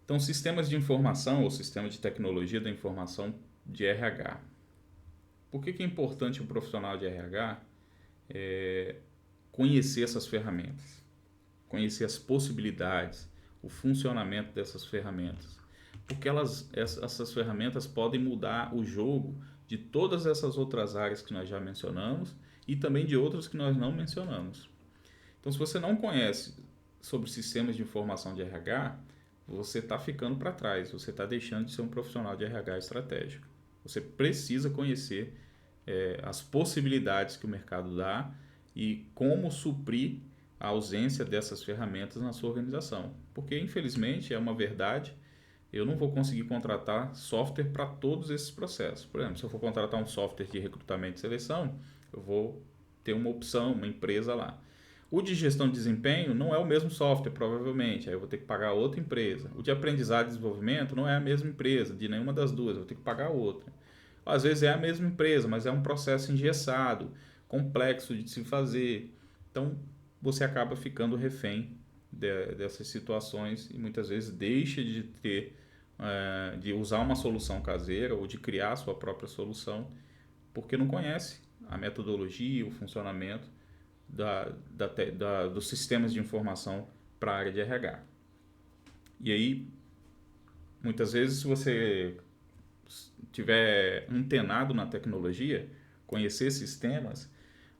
Então, sistemas de informação ou sistema de tecnologia da informação de RH. Por que é importante o profissional de RH conhecer essas ferramentas, conhecer as possibilidades, o funcionamento dessas ferramentas? Porque essas ferramentas podem mudar o jogo de todas essas outras áreas que nós já mencionamos e também de outras que nós não mencionamos. Então, se você não conhece sobre sistemas de informação de RH, você está ficando para trás, você está deixando de ser um profissional de RH estratégico. Você precisa conhecer as possibilidades que o mercado dá e como suprir a ausência dessas ferramentas na sua organização. Porque, infelizmente, é uma verdade, eu não vou conseguir contratar software para todos esses processos. Por exemplo, se eu for contratar um software de recrutamento e seleção, eu vou ter uma opção, uma empresa lá. O de gestão de desempenho não é o mesmo software, provavelmente, aí eu vou ter que pagar outra empresa. O de aprendizado e desenvolvimento não é a mesma empresa, de nenhuma das duas, eu vou ter que pagar outra. Às vezes é a mesma empresa, mas é um processo engessado, complexo de se fazer. Então, você acaba ficando refém dessas situações e muitas vezes deixa de de usar uma solução caseira ou de criar a sua própria solução, porque não conhece a metodologia, o funcionamento dos sistemas de informação para a área de RH. E aí, muitas vezes, se você tiver antenado na tecnologia, conhecer sistemas,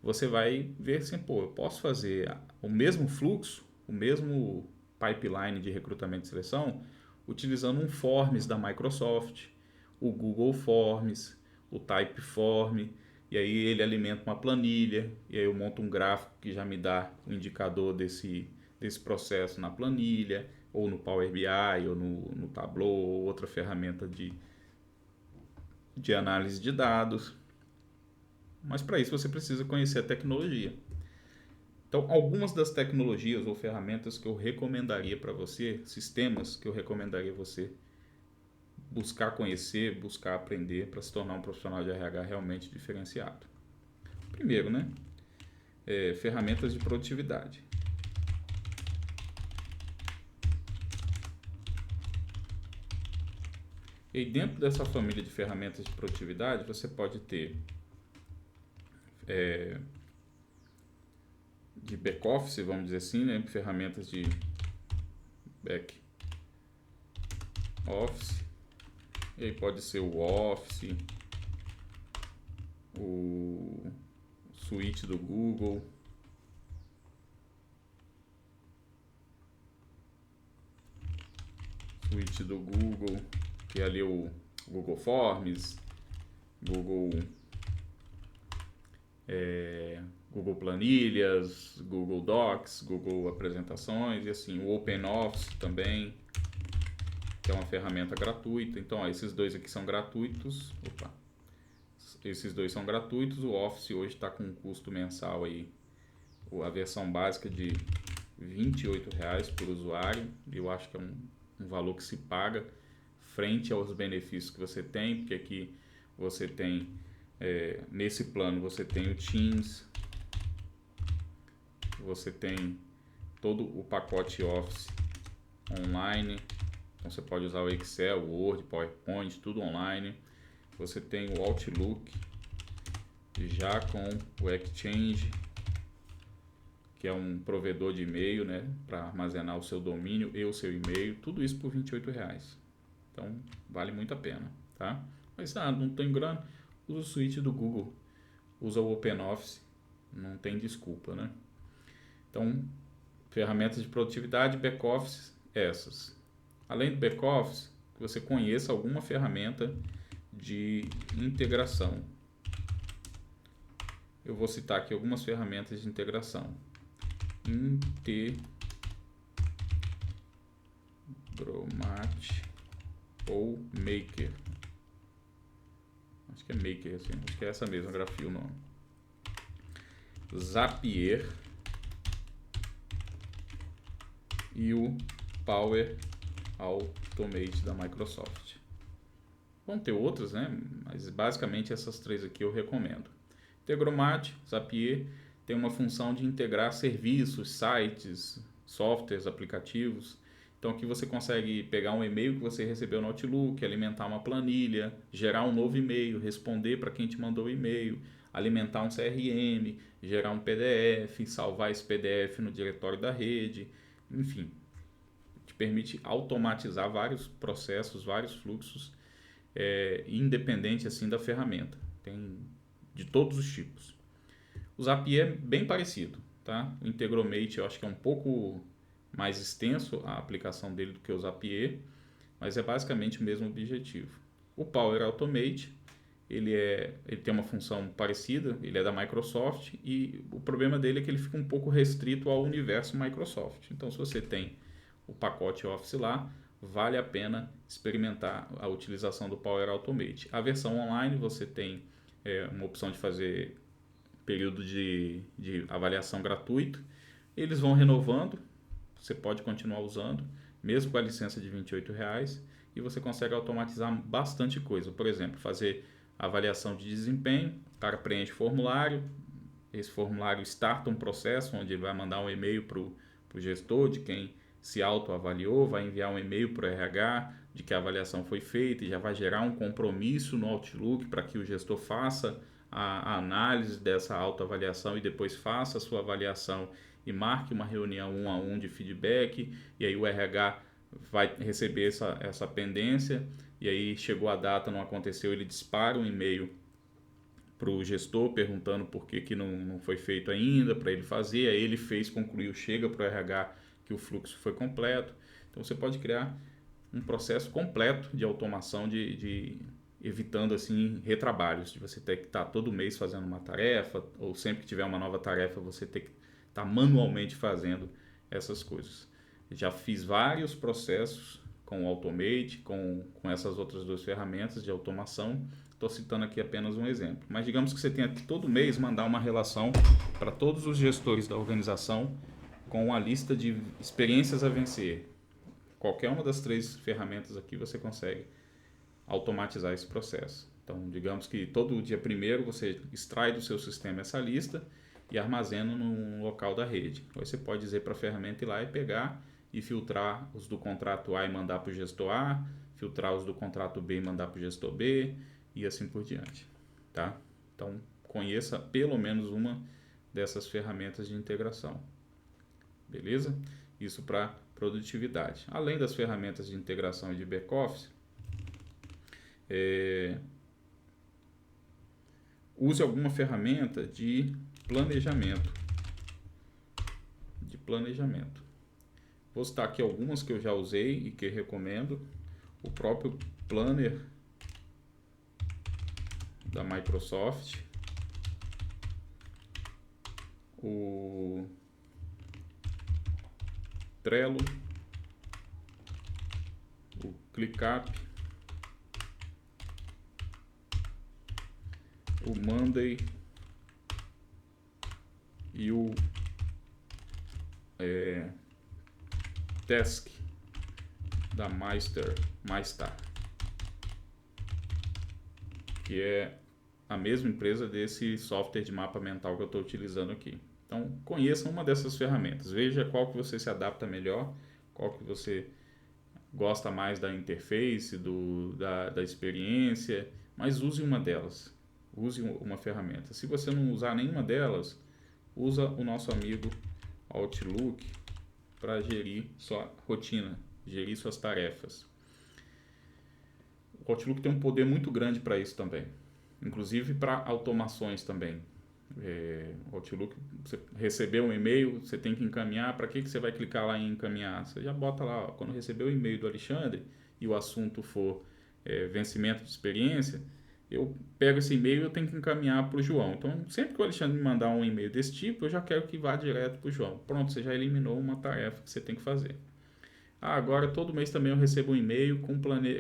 você vai ver assim, pô, eu posso fazer o mesmo fluxo, o mesmo pipeline de recrutamento e seleção, utilizando um Forms da Microsoft, o Google Forms, o Typeform, e aí ele alimenta uma planilha, e aí eu monto um gráfico que já me dá o indicador desse processo na planilha, ou no Power BI, ou no Tableau, ou outra ferramenta de análise de dados. Mas para isso você precisa conhecer a tecnologia. Então, algumas das tecnologias ou ferramentas que eu recomendaria para você, sistemas que eu recomendaria você buscar conhecer, buscar aprender para se tornar um profissional de RH realmente diferenciado. Primeiro, né? Ferramentas de produtividade. E dentro dessa família de ferramentas de produtividade, você pode ter de back-office, vamos dizer assim, né? Ferramentas de back-office. E aí pode ser o Office, o Suite do Google, que é ali o Google Forms, Google Planilhas, Google Docs, Google Apresentações e assim, o OpenOffice também, que é uma ferramenta gratuita. Então, ó, esses dois aqui são gratuitos. Esses dois são gratuitos. O Office hoje está com um custo mensal aí, a versão básica de R$ 28 por usuário. Eu acho que é um valor que se paga frente aos benefícios que você tem, porque aqui você tem, nesse plano você tem o Teams, você tem todo o pacote Office online, então você pode usar o Excel, o Word, PowerPoint, tudo online. Você tem o Outlook já com o Exchange, que é um provedor de e-mail, né, para armazenar o seu domínio e o seu e-mail, tudo isso por R$ 28. Então, vale muito a pena, tá? Mas, não tem grana, usa o suíte do Google, usa o OpenOffice, não tem desculpa, né? Então, ferramentas de produtividade, back-office, essas. Além do back-office, que você conheça alguma ferramenta de integração. Eu vou citar aqui algumas ferramentas de integração. Integromat ou Maker. Acho que é Maker, assim. Acho que é essa mesma, grafia o nome. Zapier e o Power Automate da Microsoft. Vão ter outras, né? Mas basicamente essas três aqui eu recomendo. Integromat, Zapier, tem uma função de integrar serviços, sites, softwares, aplicativos. Então aqui você consegue pegar um e-mail que você recebeu no Outlook, alimentar uma planilha, gerar um novo e-mail, responder para quem te mandou o e-mail, alimentar um CRM, gerar um PDF, salvar esse PDF no diretório da rede, enfim, te permite automatizar vários processos, vários fluxos, independente assim da ferramenta. Tem de todos os tipos. O Zapier é bem parecido, tá? O Integromat eu acho que é um pouco mais extenso a aplicação dele do que o Zapier, mas é basicamente o mesmo objetivo. O Power Automate, ele tem uma função parecida, ele é da Microsoft e o problema dele é que ele fica um pouco restrito ao universo Microsoft. Então, se você tem o pacote Office lá, vale a pena experimentar a utilização do Power Automate. A versão online você tem uma opção de fazer período de avaliação gratuito. Eles vão renovando, você pode continuar usando, mesmo com a licença de R$ 28, e você consegue automatizar bastante coisa. Por exemplo, fazer avaliação de desempenho, o cara preenche formulário, esse formulário starta um processo onde ele vai mandar um e-mail para o gestor de quem se autoavaliou, vai enviar um e-mail para o RH de que a avaliação foi feita e já vai gerar um compromisso no Outlook para que o gestor faça a análise dessa autoavaliação e depois faça a sua avaliação e marque uma reunião 1 a 1 de feedback, e aí o RH vai receber essa pendência, e aí chegou a data, não aconteceu, ele dispara um e-mail para o gestor perguntando por que não foi feito ainda, para ele fazer, aí ele fez, concluiu, chega para o RH que o fluxo foi completo. Então você pode criar um processo completo de automação, evitando assim retrabalhos, de você ter que estar todo mês fazendo uma tarefa, ou sempre que tiver uma nova tarefa você ter que estar manualmente fazendo essas coisas. Já fiz vários processos com o Automate, com essas outras duas ferramentas de automação. Estou citando aqui apenas um exemplo. Mas digamos que você tenha que todo mês mandar uma relação para todos os gestores da organização com a lista de experiências a vencer. Qualquer uma das 3 ferramentas aqui você consegue automatizar esse processo. Então, digamos que todo dia primeiro você extrai do seu sistema essa lista e armazena no local da rede. Aí você pode dizer para a ferramenta ir lá e pegar e filtrar os do contrato A e mandar para o gestor A, filtrar os do contrato B e mandar para o gestor B, e assim por diante, tá? Então, conheça pelo menos uma dessas ferramentas de integração, beleza? Isso para produtividade. Além das ferramentas de integração e de back-office, use alguma ferramenta de planejamento. Vou citar aqui algumas que eu já usei e que recomendo. O próprio Planner da Microsoft, o Trello, o ClickUp, o Monday e o Task da MyStar, que é a mesma empresa desse software de mapa mental que eu estou utilizando aqui. Então, conheça uma dessas ferramentas, veja qual que você se adapta melhor, qual que você gosta mais da interface, da experiência, mas use uma delas, use uma ferramenta. Se você não usar nenhuma delas, usa o nosso amigo Outlook para gerir sua rotina, gerir suas tarefas. O Outlook tem um poder muito grande para isso também, inclusive para automações também. O Outlook, você recebeu um e-mail, você tem que encaminhar, para que você vai clicar lá em encaminhar? Você já bota lá, ó, quando recebeu o e-mail do Alexandre e o assunto for vencimento de experiência, eu pego esse e-mail e eu tenho que encaminhar para o João. Então, sempre que o Alexandre me mandar um e-mail desse tipo, eu já quero que vá direto para o João. Pronto, você já eliminou uma tarefa que você tem que fazer. Agora, todo mês também eu recebo um e-mail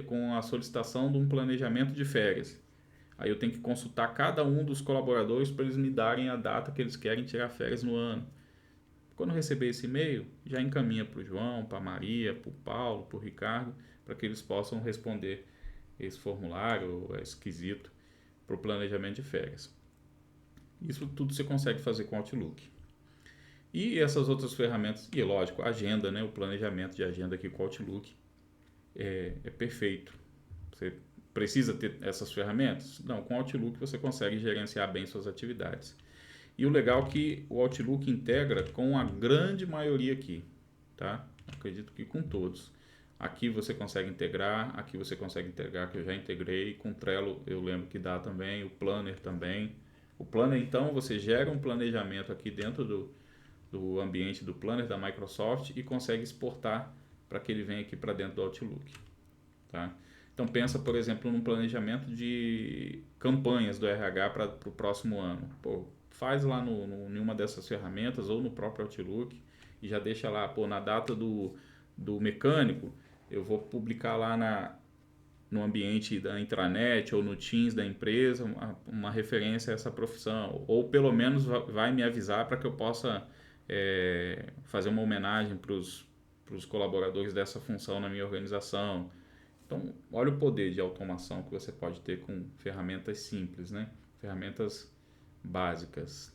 com a solicitação de um planejamento de férias. Aí eu tenho que consultar cada um dos colaboradores para eles me darem a data que eles querem tirar férias no ano. Quando eu receber esse e-mail, já encaminha para o João, para a Maria, para o Paulo, para o Ricardo, para que eles possam responder esse formulário, esquisito, para o planejamento de férias. Isso tudo você consegue fazer com o Outlook. E essas outras ferramentas, e lógico, a agenda, né? O planejamento de agenda aqui com o Outlook é perfeito. Você precisa ter essas ferramentas? Não, com o Outlook você consegue gerenciar bem suas atividades. E o legal é que o Outlook integra com a grande maioria aqui, tá? Acredito que com todos. Aqui você consegue integrar, aqui você consegue integrar, que eu já integrei. Com o Trello eu lembro que dá também, o Planner também. O Planner, então, você gera um planejamento aqui dentro do ambiente do Planner da Microsoft e consegue exportar para que ele venha aqui para dentro do Outlook, tá? Então pensa, por exemplo, num planejamento de campanhas do RH para o próximo ano. Pô, faz lá em uma dessas ferramentas ou no próprio Outlook e já deixa lá, pô, na data do mecânico, eu vou publicar lá no ambiente da intranet ou no Teams da empresa uma referência a essa profissão, ou pelo menos vai me avisar para que eu possa fazer uma homenagem para os colaboradores dessa função na minha organização. Então, olha o poder de automação que você pode ter com ferramentas simples, né? Ferramentas básicas.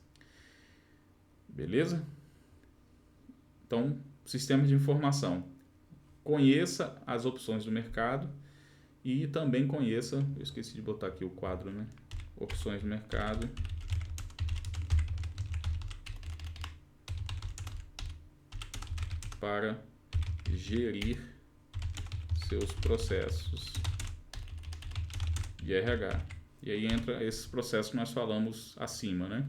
Beleza? Então, sistemas de informação. Conheça as opções do mercado e também conheça, eu esqueci de botar aqui o quadro, né? Opções do mercado. Para gerir seus processos de RH. E aí entra esses processos que nós falamos acima, né?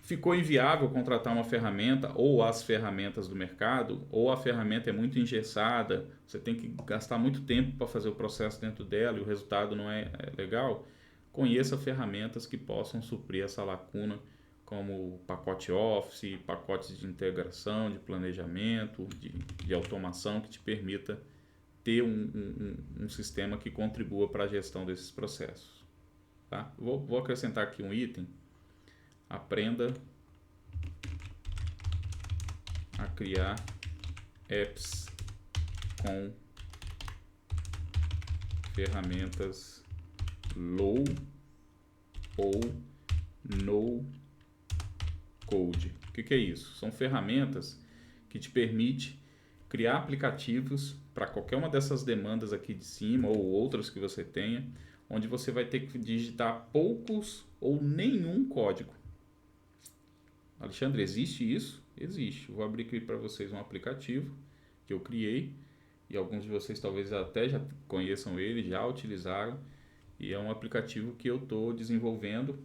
Ficou inviável contratar uma ferramenta ou as ferramentas do mercado, ou a ferramenta é muito engessada, você tem que gastar muito tempo para fazer o processo dentro dela e o resultado não é legal. Conheça ferramentas que possam suprir essa lacuna, como pacote Office, pacotes de integração, de planejamento, de automação que te permita ter um sistema que contribua para a gestão desses processos. Tá? Vou acrescentar aqui um item. Aprenda a criar apps com ferramentas low ou no code. O que é isso? São ferramentas que te permitem criar aplicativos para qualquer uma dessas demandas aqui de cima ou outras que você tenha, onde você vai ter que digitar poucos ou nenhum código. Alexandre, existe isso? Existe. Eu vou abrir aqui para vocês um aplicativo que eu criei e alguns de vocês talvez até já conheçam ele, já utilizaram, e é um aplicativo que eu estou desenvolvendo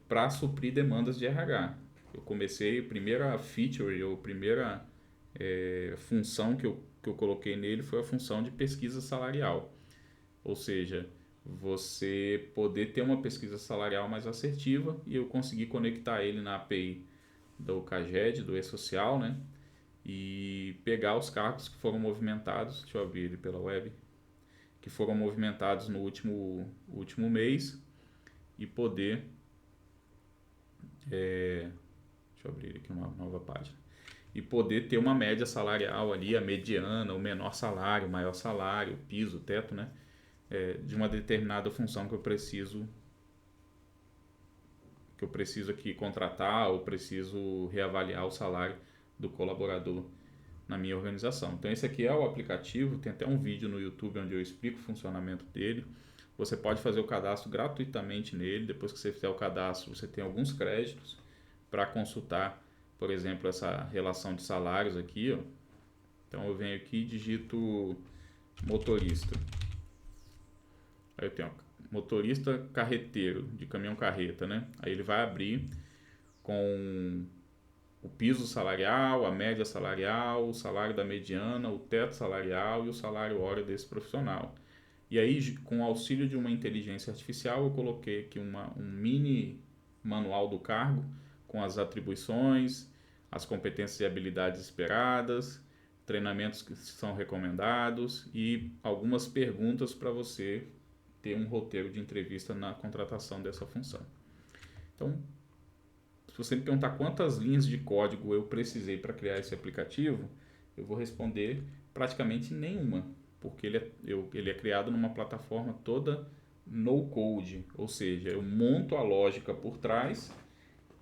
para suprir demandas de RH. Eu comecei, a primeira feature, ou primeira função que eu coloquei nele foi a função de pesquisa salarial. Ou seja, você poder ter uma pesquisa salarial mais assertiva, e eu consegui conectar ele na API do CAGED, do E-Social, né? E pegar os cargos que foram movimentados, deixa eu abrir ele pela web, que foram movimentados no último mês e poder, deixa eu abrir aqui uma nova página, e poder ter uma média salarial ali, a mediana, o menor salário, o maior salário, o piso, o teto, né? De uma determinada função que eu preciso aqui contratar ou preciso reavaliar o salário do colaborador na minha organização. Então esse aqui é o aplicativo, tem até um vídeo no YouTube onde eu explico o funcionamento dele. Você pode fazer o cadastro gratuitamente nele. Depois que você fizer o cadastro, você tem alguns créditos para consultar, por exemplo, essa relação de salários aqui, ó. Então eu venho aqui e digito motorista. Aí eu tenho motorista carreteiro, de caminhão carreta, né? Aí ele vai abrir com o piso salarial, a média salarial, o salário da mediana, o teto salarial e o salário hora desse profissional. E aí, com o auxílio de uma inteligência artificial, eu coloquei aqui um mini manual do cargo com as atribuições, as competências e habilidades esperadas, treinamentos que são recomendados e algumas perguntas para você ter um roteiro de entrevista na contratação dessa função. Então, se você me perguntar quantas linhas de código eu precisei para criar esse aplicativo, eu vou responder praticamente nenhuma, porque ele é criado numa plataforma toda no code, ou seja, eu monto a lógica por trás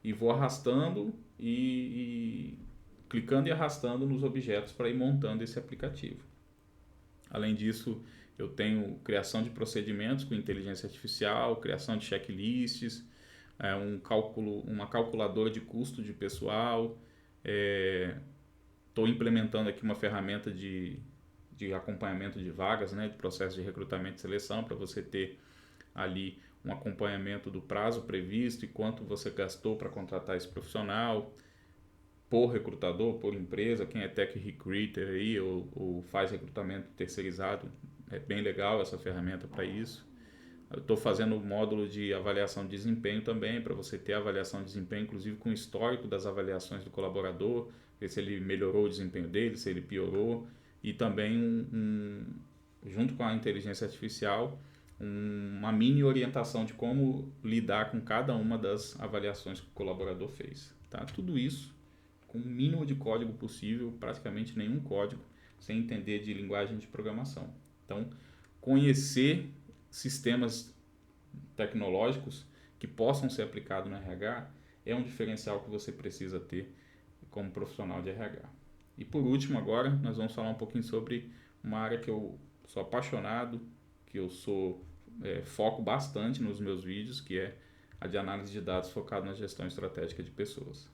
e vou arrastando e clicando e arrastando nos objetos para ir montando esse aplicativo. Além disso, eu tenho criação de procedimentos com inteligência artificial, criação de checklists, uma calculadora de custo de pessoal. Estou implementando aqui uma ferramenta de acompanhamento de vagas, né, de processo de recrutamento e seleção, para você ter ali um acompanhamento do prazo previsto e quanto você gastou para contratar esse profissional, por recrutador, por empresa, quem é tech recruiter aí ou faz recrutamento terceirizado, é bem legal essa ferramenta para isso. Eu estou fazendo o módulo de avaliação de desempenho também, para você ter avaliação de desempenho, inclusive com o histórico das avaliações do colaborador, ver se ele melhorou o desempenho dele, se ele piorou, e também, junto com a inteligência artificial, uma mini orientação de como lidar com cada uma das avaliações que o colaborador fez. Tá? Tudo isso com o mínimo de código possível, praticamente nenhum código, sem entender de linguagem de programação. Então, conhecer sistemas tecnológicos que possam ser aplicados no RH é um diferencial que você precisa ter como profissional de RH. E por último, agora, nós vamos falar um pouquinho sobre uma área que eu sou apaixonado, que eu foco bastante nos meus vídeos, que é a de análise de dados focado na gestão estratégica de pessoas.